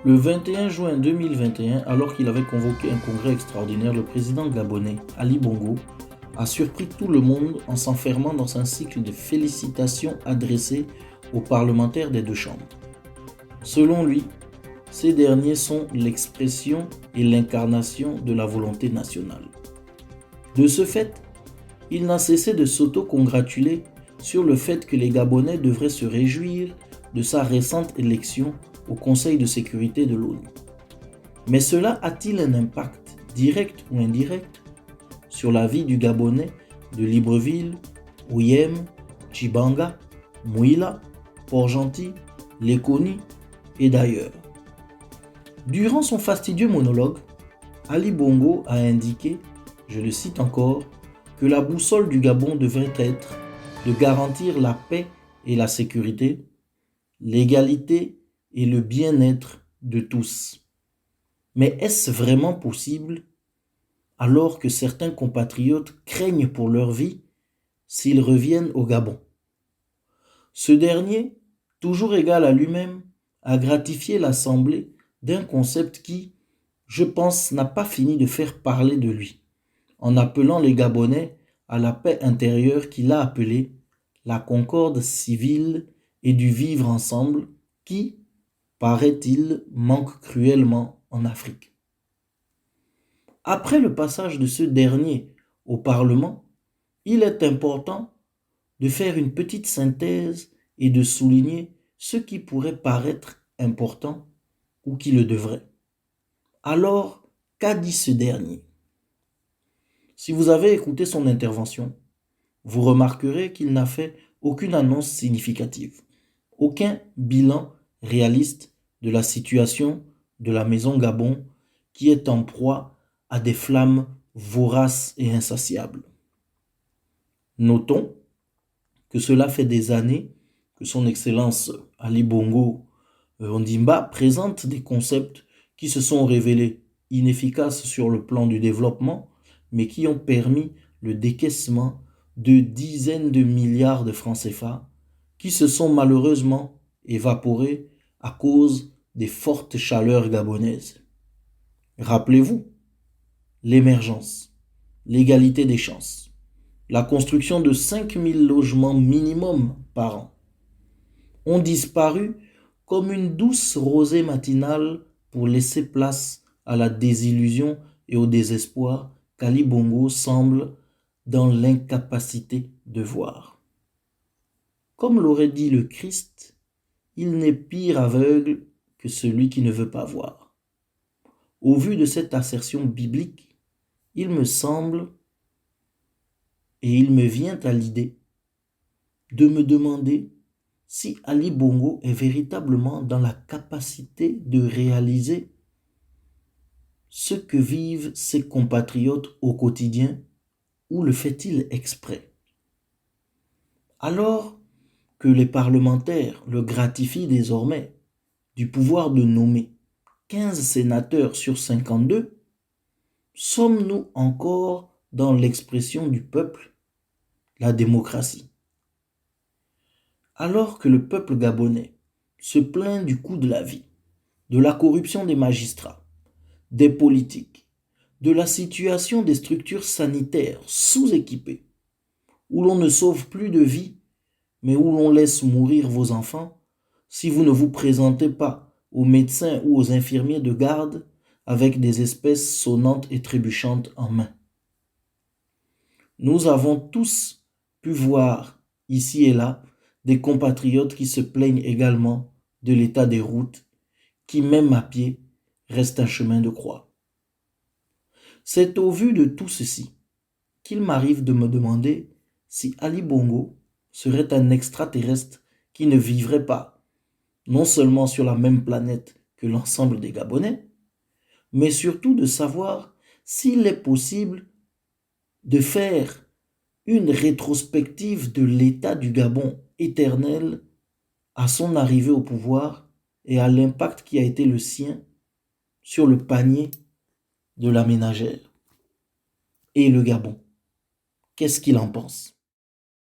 Le 21 juin 2021, alors qu'il avait convoqué un congrès extraordinaire, le président gabonais Ali Bongo a surpris tout le monde en s'enfermant dans un cycle de félicitations adressées aux parlementaires des deux chambres. Selon lui, ces derniers sont l'expression et l'incarnation de la volonté nationale. De ce fait, il n'a cessé de s'auto-congratuler sur le fait que les Gabonais devraient se réjouir de sa récente élection au Conseil de sécurité de l'ONU. Mais cela a-t-il un impact, direct ou indirect, sur la vie du Gabonais de Libreville, Oyem, Tchibanga, Mouila, Port-Gentil, Léconie et d'ailleurs? Durant son fastidieux monologue, Ali Bongo a indiqué, je le cite encore, que la boussole du Gabon devrait être de garantir la paix et la sécurité, l'égalité et le bien-être de tous. Mais est-ce vraiment possible alors que certains compatriotes craignent pour leur vie s'ils reviennent au Gabon? Ce dernier, toujours égal à lui-même, a gratifié l'Assemblée d'un concept qui, je pense, n'a pas fini de faire parler de lui, en appelant les Gabonais à la paix intérieure qu'il a appelée la concorde civile et du vivre ensemble qui, paraît-il, manque cruellement en Afrique. Après le passage de ce dernier au Parlement, il est important de faire une petite synthèse et de souligner ce qui pourrait paraître important ou qui le devrait. Alors, qu'a dit ce dernier? Si vous avez écouté son intervention, vous remarquerez qu'il n'a fait aucune annonce significative, aucun bilan réaliste de la situation de la maison Gabon qui est en proie à des flammes voraces et insatiables. Notons que cela fait des années que son Excellence Ali Bongo Ondimba présente des concepts qui se sont révélés inefficaces sur le plan du développement, mais qui ont permis le décaissement de dizaines de milliards de francs CFA qui se sont malheureusement évaporés à cause des fortes chaleurs gabonaises. Rappelez-vous, l'émergence, l'égalité des chances, la construction de 5000 logements minimum par an ont disparu comme une douce rosée matinale pour laisser place à la désillusion et au désespoir qu'Ali Bongo semble dans l'incapacité de voir. Comme l'aurait dit le Christ, il n'est pire aveugle que celui qui ne veut pas voir. Au vu de cette assertion biblique, il me semble et il me vient à l'idée de me demander si Ali Bongo est véritablement dans la capacité de réaliser ce que vivent ses compatriotes au quotidien, ou le fait-il exprès? Alors que les parlementaires le gratifient désormais du pouvoir de nommer 15 sénateurs sur 52, sommes-nous encore dans l'expression du peuple, la démocratie? Alors que le peuple gabonais se plaint du coût de la vie, de la corruption des magistrats, des politiques, de la situation des structures sanitaires sous-équipées, où l'on ne sauve plus de vies, mais où l'on laisse mourir vos enfants si vous ne vous présentez pas aux médecins ou aux infirmiers de garde avec des espèces sonnantes et trébuchantes en main. Nous avons tous pu voir, ici et là, des compatriotes qui se plaignent également de l'état des routes, qui même à pied reste un chemin de croix. C'est au vu de tout ceci qu'il m'arrive de me demander si Ali Bongo serait un extraterrestre qui ne vivrait pas, non seulement sur la même planète que l'ensemble des Gabonais, mais surtout de savoir s'il est possible de faire une rétrospective de l'état du Gabon éternel à son arrivée au pouvoir et à l'impact qui a été le sien sur le panier de la ménagère. Et le Gabon, qu'est-ce qu'il en pense?